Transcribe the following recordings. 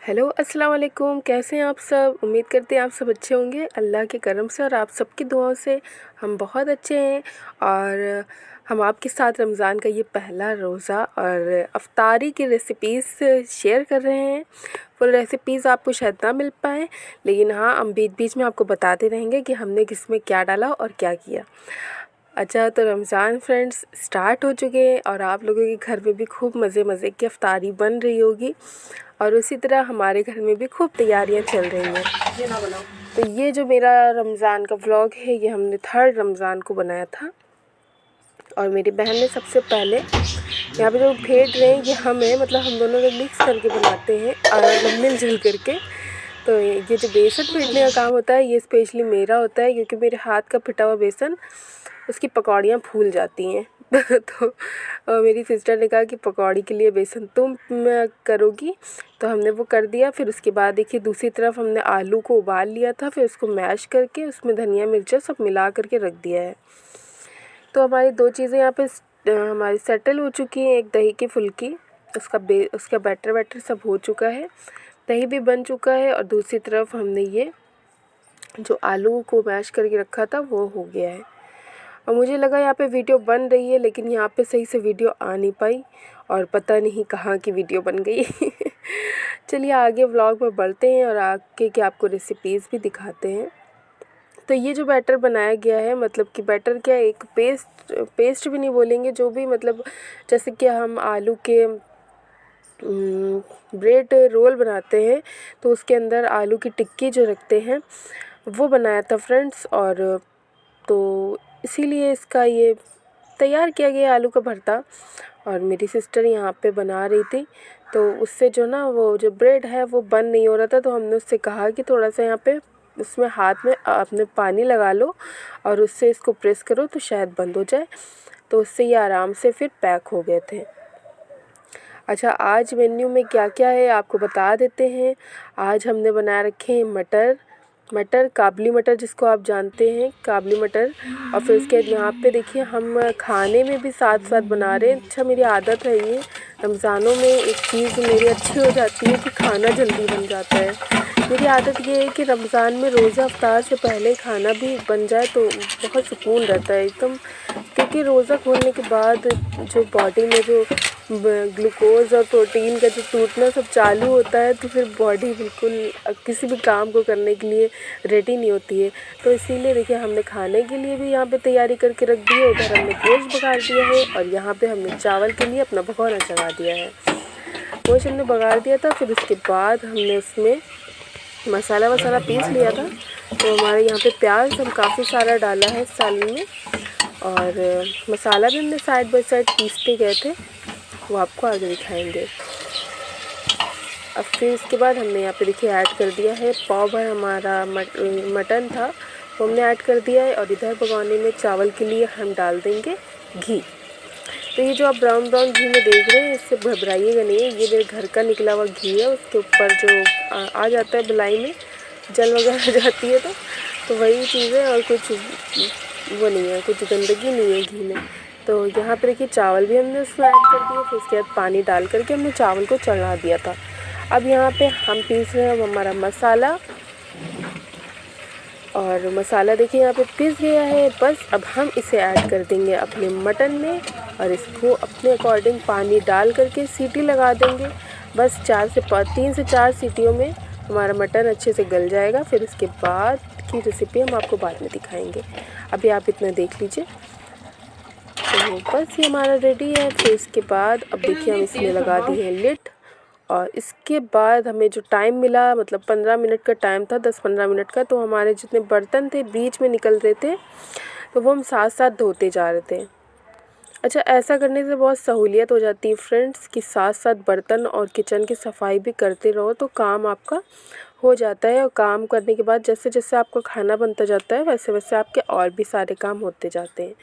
Hello अस्सलाम वालेकुम। कैसे हैं आप सब? उम्मीद करते हैं आप सब अच्छे होंगे अल्लाह के करम से और आप सबकी दुआओं से हम बहुत अच्छे हैं। और हम आपके साथ रमज़ान का ये पहला रोज़ा और अफ्तारी की रेसिपीज़ शेयर कर रहे हैं। फुल रेसिपीज़ आपको शायद ना मिल पाएँ, लेकिन हाँ, हम बीच बीच में आपको बताते रहेंगे कि हमने किसमें क्या डाला और क्या किया। अच्छा, तो रमज़ान फ्रेंड्स स्टार्ट हो चुके हैं और आप लोगों के घर में भी खूब मज़े मज़े की अफ्तारी बन रही होगी और उसी तरह हमारे घर में भी खूब तैयारियां चल रही हैं। तो ये जो मेरा रमज़ान का व्लॉग है, ये हमने 3rd रमज़ान को बनाया था और मेरी बहन ने सबसे पहले यहाँ पे जो फेंट रहे हैं ये हम हैं, मतलब हम दोनों लोग मिक्स करके बनाते हैं मतलब मिलजुल करके। तो ये जो बेसन फेंटने का काम होता है ये स्पेशली मेरा होता है, क्योंकि मेरे हाथ का फिटा हुआ बेसन उसकी पकौड़ियाँ फूल जाती हैं। तो मेरी सिस्टर ने कहा कि पकौड़ी के लिए बेसन तुम करोगी, तो हमने वो कर दिया। फिर उसके बाद देखिए दूसरी तरफ हमने आलू को उबाल लिया था, फिर उसको मैश करके उसमें धनिया मिर्चा सब मिला करके रख दिया है। तो हमारी 2 चीज़ें यहाँ पे हमारी सेटल हो चुकी हैं। एक दही की फुल्की, उसका बैटर सब हो चुका है, दही भी बन चुका है और दूसरी तरफ हमने ये जो आलू को मैश करके रखा था वो हो गया है। और मुझे लगा यहाँ पे वीडियो बन रही है, लेकिन यहाँ पे सही से वीडियो आ नहीं पाई और पता नहीं कहाँ की वीडियो बन गई। चलिए आगे व्लॉग में बढ़ते हैं और आगे के आपको रेसिपीज़ भी दिखाते हैं। तो ये जो बैटर बनाया गया है, मतलब कि बैटर क्या, एक पेस्ट भी नहीं बोलेंगे, जो भी मतलब जैसे कि हम आलू के ब्रेड रोल बनाते हैं तो उसके अंदर आलू की टिक्की जो रखते हैं वो बनाया था फ्रेंड्स। और तो इसीलिए इसका ये तैयार किया गया आलू का भरता। और मेरी सिस्टर यहाँ पे बना रही थी, तो उससे जो ना वो जो ब्रेड है वो बंद नहीं हो रहा था, तो हमने उससे कहा कि थोड़ा सा यहाँ पे उसमें हाथ में अपने पानी लगा लो और उससे इसको प्रेस करो तो शायद बंद हो जाए। तो उससे ये आराम से फिर पैक हो गए थे। अच्छा, आज मेन्यू में क्या क्या है आपको बता देते हैं। आज हमने बना रखे हैं मटर काबली मटर, जिसको आप जानते हैं काबली मटर। और फिर उसके बाद यहाँ पे देखिए हम खाने में भी साथ साथ बना रहे हैं। अच्छा, मेरी आदत है ये, रमज़ानों में एक चीज़ मेरी अच्छी हो जाती है कि खाना जल्दी बन जाता है। मेरी आदत ये है कि रमज़ान में रोज़ा अफ्तार से पहले खाना भी बन जाए तो बहुत सुकून रहता है एकदम, क्योंकि रोज़ा खोलने के बाद जो बॉडी में जो ग्लूकोज़ और प्रोटीन का जो टूटना सब चालू होता है, तो फिर बॉडी बिल्कुल किसी भी काम को करने के लिए रेडी नहीं होती है। तो इसीलिए देखिए हमने खाने के लिए भी यहाँ पे तैयारी करके रख दी है। उधर हमने गोश्त बघार दिया है और यहाँ पे हमने चावल के लिए अपना भगोना चढ़ा दिया है। गोश्त हमने बघार दिया था, फिर उसके बाद हमने उसमें मसाला पीस लिया था। तो हमारे यहाँ पे प्याज हम काफ़ी सारा डाला है सालन में, और मसाला भी हमने साइड बाय साइड पीसते गए थे, वो आपको आगे दिखाएंगे। अब फिर इसके बाद हमने यहाँ पे देखिए ऐड कर दिया है पाव भर हमारा मटन था, वो हमने ऐड कर दिया है। और इधर भगोने में चावल के लिए हम डाल देंगे घी। तो ये जो आप ब्राउन ब्राउन घी में देख रहे हैं, इससे घबराइएगा नहीं, ये मेरे घर का निकला हुआ घी है। उसके ऊपर जो आ जाता है बिलाई में जल वगैरह जाती है, तो वही चीज़ है और कुछ वो नहीं है, कुछ गंदगी नहीं है घी में। तो यहाँ पे देखिए चावल भी हमने उसमें ऐड कर दिया, फिर उसके बाद पानी डाल करके हमने चावल को चढ़ा दिया था। अब यहाँ पे हम पीस रहे हैं हमारा मसाला, और मसाला देखिए यहाँ पे पिस गया है। बस अब हम इसे ऐड कर देंगे अपने मटन में और इसको अपने अकॉर्डिंग पानी डाल करके सीटी लगा देंगे। बस 3 से 4 सीटियों में हमारा मटन अच्छे से गल जाएगा। फिर उसके बाद की रेसिपी हम आपको बाद में दिखाएंगे, अभी आप इतना देख लीजिए। तो बस ये हमारा रेडी है। फिर इसके बाद अब देखिए हम इसमें लगा दी है लिड, और इसके बाद हमें जो टाइम मिला, मतलब 15 मिनट का टाइम था, 10-15 मिनट का, तो हमारे जितने बर्तन थे बीच में निकल रहे थे, तो वो हम साथ साथ धोते जा रहे थे। अच्छा, ऐसा करने से बहुत सहूलियत हो जाती है फ्रेंड्स कि साथ साथ बर्तन और किचन की सफाई भी करते रहो तो काम आपका हो जाता है। और काम करने के बाद जैसे जैसे आपका खाना बनता जाता है वैसे वैसे आपके और भी सारे काम होते जाते हैं।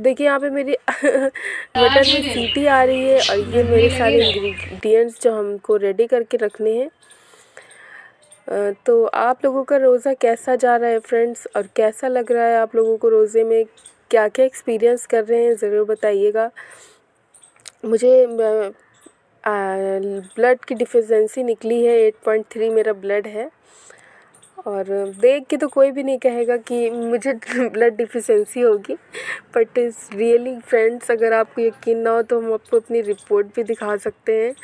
देखिए यहाँ पे मेरी मटन में सीटी आ रही है और ये मेरे सारे इंग्रेडिएंट्स जो हमको रेडी करके रखने हैं। तो आप लोगों का रोज़ा कैसा जा रहा है फ्रेंड्स, और कैसा लग रहा है आप लोगों को रोज़े में, क्या क्या एक्सपीरियंस कर रहे हैं ज़रूर बताइएगा मुझे। ब्लड की डिफिशेंसी निकली है, 8.3 मेरा ब्लड है। और देख के तो कोई भी नहीं कहेगा कि मुझे ब्लड डिफिशेंसी होगी, बट इस रियली फ्रेंड्स, अगर आपको यकीन ना हो तो हम आपको अपनी रिपोर्ट भी दिखा सकते हैं।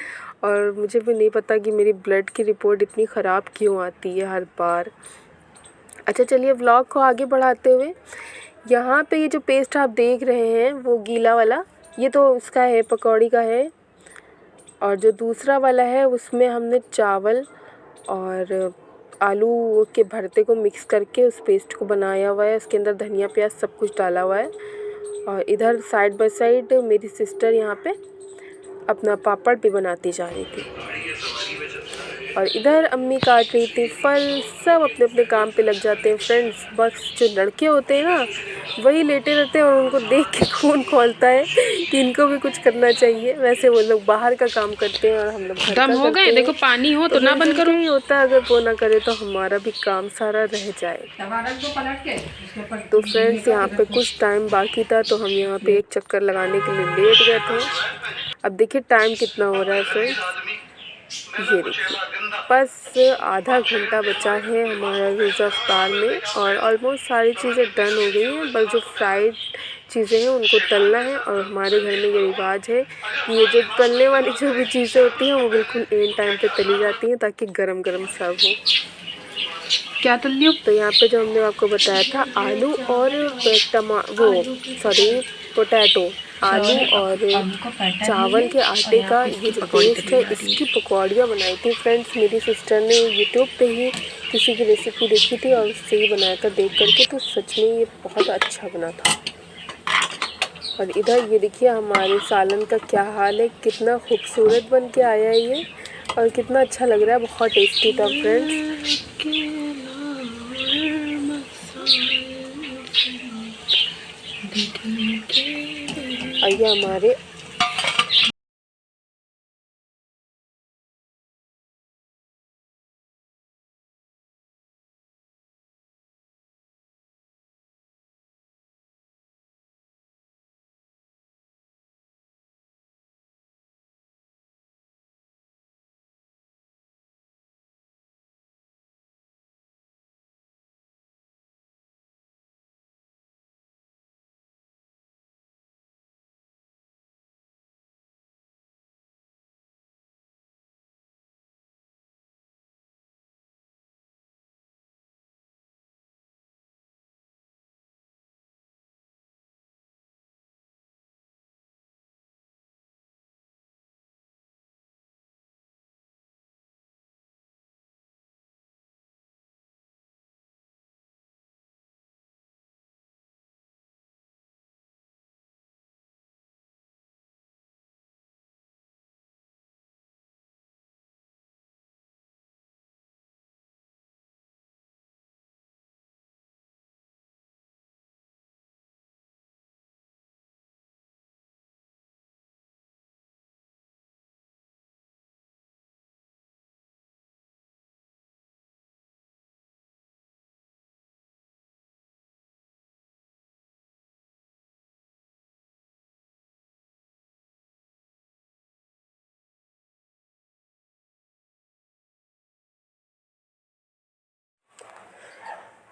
और मुझे भी नहीं पता कि मेरी ब्लड की रिपोर्ट इतनी ख़राब क्यों आती है हर बार। अच्छा चलिए व्लॉग को आगे बढ़ाते हुए, यहाँ पे ये जो पेस्ट आप देख रहे हैं वो गीला वाला, ये तो उसका है, पकौड़ी का है। और जो दूसरा वाला है उसमें हमने चावल और आलू के भरते को मिक्स करके उस पेस्ट को बनाया हुआ है। उसके अंदर धनिया प्याज सब कुछ डाला हुआ है। और इधर साइड बाय साइड मेरी सिस्टर यहाँ पे अपना पापड़ भी बनाती जा रही थी। और इधर अम्मी काट रही थी फल। सब अपने अपने काम पे लग जाते हैं फ्रेंड्स। बस जो लड़के होते हैं ना, वही लेटे रहते हैं और उनको देख के खून खौलता है कि इनको भी कुछ करना चाहिए। वैसे वो लोग बाहर का काम करते हैं और हम लोग घर का दम हो करते गए। हैं। देखो पानी हो तो ना बंद करो। नहीं होता, अगर वो ना करे तो हमारा भी काम सारा रह जाए। तो फ्रेंड्स यहाँ पे कुछ टाइम बाकी था तो हम यहाँ पे एक चक्कर लगाने के लिए लेट गए थे। अब देखिए टाइम कितना हो रहा है फ्रेंड्स, ये देखिए बस आधा घंटा बचा है हमारा रोज़ा अफ्तार में। और ऑलमोस्ट सारी चीज़ें डन हो गई हैं, बस जो फ्राइड चीज़ें हैं उनको तलना है। और हमारे घर में ये रिवाज है कि ये जो तलने वाली जो भी चीज़ें होती हैं वो बिल्कुल एंड टाइम पे तली जाती हैं ताकि गरम गरम सर्व हो। क्या तल लियो? तो यहाँ पे जो हमने आपको बताया था आलू और पोटैटो, आलू और चावल के आटे का ये जो पेस्ट है इसकी पकौड़ियाँ बनाई थी फ्रेंड्स। मेरी सिस्टर ने यूट्यूब पे ही किसी की रेसिपी देखी थी और उससे ही बनाया था देख करके, तो सच में ये बहुत अच्छा बना था। और इधर ये देखिए हमारे सालन का क्या हाल है, कितना खूबसूरत बन के आया है ये और कितना अच्छा लग रहा है, बहुत टेस्टी था फ्रेंड्स। और ये हमारे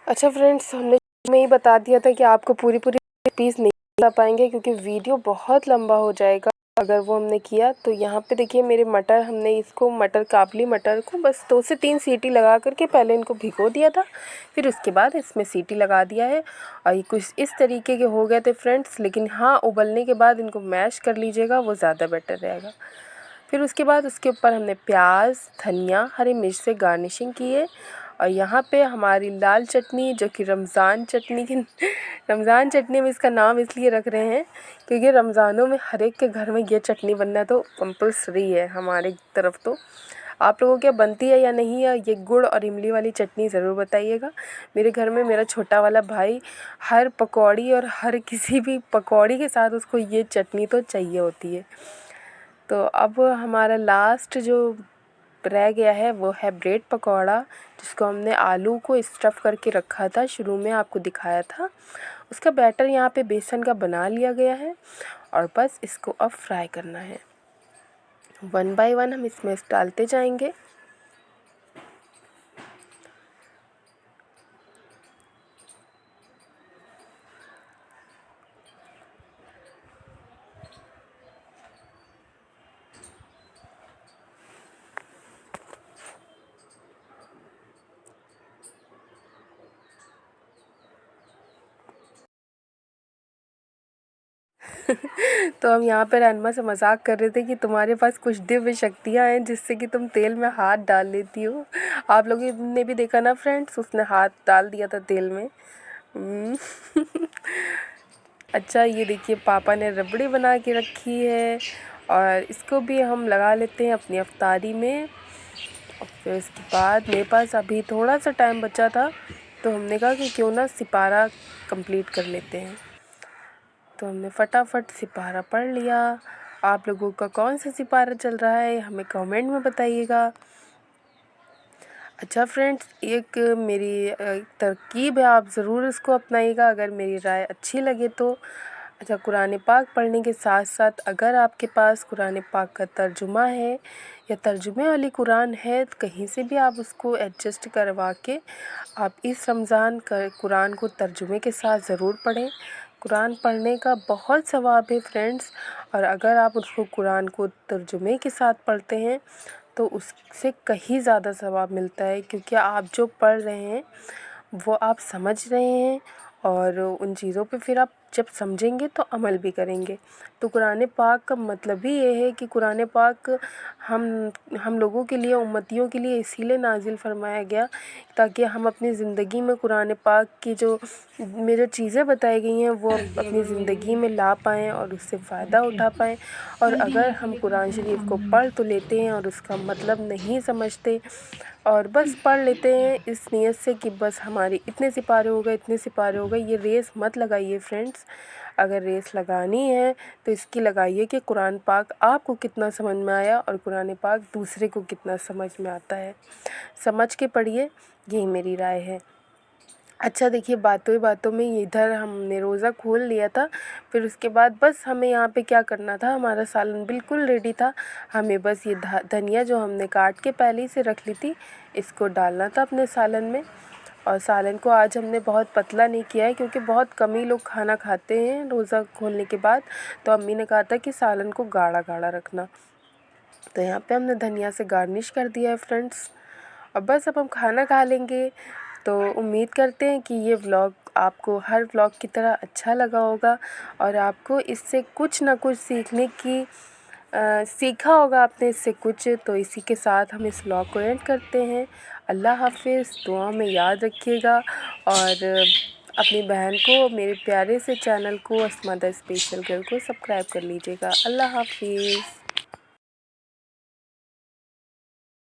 अच्छा फ्रेंड्स, हमने में ही बता दिया था कि आपको पूरी पीस नहीं बता पाएंगे क्योंकि वीडियो बहुत लंबा हो जाएगा अगर वो हमने किया। तो यहाँ पे देखिए मेरे मटर, हमने इसको काबुली मटर को बस 2 से 3 सीटी लगा करके पहले इनको भिगो दिया था, फिर उसके बाद इसमें सीटी लगा दिया है। और ये कुछ इस तरीके के हो गए थे फ्रेंड्स, लेकिन हाँ उबलने के बाद इनको मैश कर लीजिएगा, वो ज़्यादा बेटर रहेगा। फिर उसके बाद उसके ऊपर हमने प्याज, धनिया, हरी मिर्च से गार्निशिंग की है। और यहाँ पे हमारी लाल चटनी, जो कि रमज़ान चटनी हम इसका नाम इसलिए रख रहे हैं क्योंकि रमज़ानों में हर एक के घर में ये चटनी बनना तो कंपल्सरी है हमारे तरफ। तो आप लोगों के यहाँ बनती है या नहीं है, ये गुड़ और इमली वाली चटनी ज़रूर बताइएगा। मेरे घर में मेरा छोटा वाला भाई हर पकौड़ी और हर किसी भी पकौड़ी के साथ उसको ये चटनी तो चाहिए होती है। तो अब हमारा लास्ट जो रह गया है वो है ब्रेड पकौड़ा, जिसको हमने आलू को स्टफ़ करके रखा था, शुरू में आपको दिखाया था। उसका बैटर यहाँ पे बेसन का बना लिया गया है और बस इसको अब फ्राई करना है। वन बाय वन हम इसमें डालते जाएंगे। तो हम यहाँ पे रहनमा से मजाक कर रहे थे कि तुम्हारे पास कुछ दिव्य शक्तियाँ हैं जिससे कि तुम तेल में हाथ डाल लेती हो। आप लोगों ने भी देखा ना फ्रेंड्स, उसने हाथ डाल दिया था तेल में। हम्म। अच्छा, ये देखिए पापा ने रबड़ी बना के रखी है और इसको भी हम लगा लेते हैं अपनी अफ्तारी में। और फिर उसके बाद मेरे पास अभी थोड़ा सा टाइम बचा था, तो हमने कहा कि क्यों ना सिपारा कंप्लीट कर लेते हैं। तो हमने फटाफट सिपारा पढ़ लिया। आप लोगों का कौन सा सिपारा चल रहा है हमें कमेंट में बताइएगा। अच्छा फ्रेंड्स, एक मेरी तरकीब है, आप ज़रूर इसको अपनाइएगा अगर मेरी राय अच्छी लगे तो। अच्छा, कुरान पाक पढ़ने के साथ साथ अगर आपके पास कुरान पाक का तर्जुमा है या तर्जुमे वाली कुरान है, तो कहीं से भी आप उसको एडजस्ट करवा के आप इस रमज़ान का कुरान को तर्जुमे के साथ ज़रूर पढ़ें। कुरान पढ़ने का बहुत सवाब है फ्रेंड्स, और अगर आप उसको कुरान को तर्जुमे के साथ पढ़ते हैं तो उससे कहीं ज़्यादा सवाब मिलता है, क्योंकि आप जो पढ़ रहे हैं वो आप समझ रहे हैं और उन चीज़ों पे फिर आप जब समझेंगे तो अमल भी करेंगे। तो कुरान पाक का मतलब ही ये है कि कुरान पाक हम लोगों के लिए, उम्मतियों के लिए इसीलिए नाजिल फरमाया गया ताकि हम अपनी ज़िंदगी में कुरान पाक की जो चीज़ें बताई गई हैं वो अपनी ज़िंदगी में ला पाएँ और उससे फ़ायदा उठा पाएँ। और अगर हम कुरान शरीफ को पढ़ तो लेते हैं और उसका मतलब नहीं समझते और बस पढ़ लेते हैं इस नीयत से कि बस हमारे इतने सिपारे हो गए, इतने सिपारे हो गए, ये रेस मत लगाइए फ्रेंड्स। अगर रेस लगानी है तो इसकी लगाइए कि कुरान पाक आपको कितना समझ में आया और कुरान पाक दूसरे को कितना समझ में आता है। समझ के पढ़िए, यही मेरी राय है। अच्छा देखिए, बातों ही बातों में इधर हमने रोज़ा खोल लिया था। फिर उसके बाद बस हमें यहाँ पे क्या करना था, हमारा सालन बिल्कुल रेडी था। हमें बस ये धनिया जो हमने काट के पहले ही से रख ली थी, इसको डालना था अपने सालन में। और सालन को आज हमने बहुत पतला नहीं किया है क्योंकि बहुत कम ही लोग खाना खाते हैं रोज़ा खोलने के बाद। तो अम्मी ने कहा था कि सालन को गाढ़ा गाढ़ा रखना, तो यहाँ पे हमने धनिया से गार्निश कर दिया है फ्रेंड्स। और बस अब हम खाना खा लेंगे। तो उम्मीद करते हैं कि ये व्लॉग आपको हर व्लॉग की तरह अच्छा लगा होगा और आपको इससे कुछ ना कुछ सीखा होगा आपने इससे कुछ। तो इसी के साथ हम इस व्लॉग को एंड करते हैं। अल्लाह हाफिज़, दुआ में याद रखिएगा और अपनी बहन को, मेरे प्यारे से चैनल को अस्मा द स्पेशल गर्ल को सब्सक्राइब कर लीजिएगा। अल्लाह हाफिज़।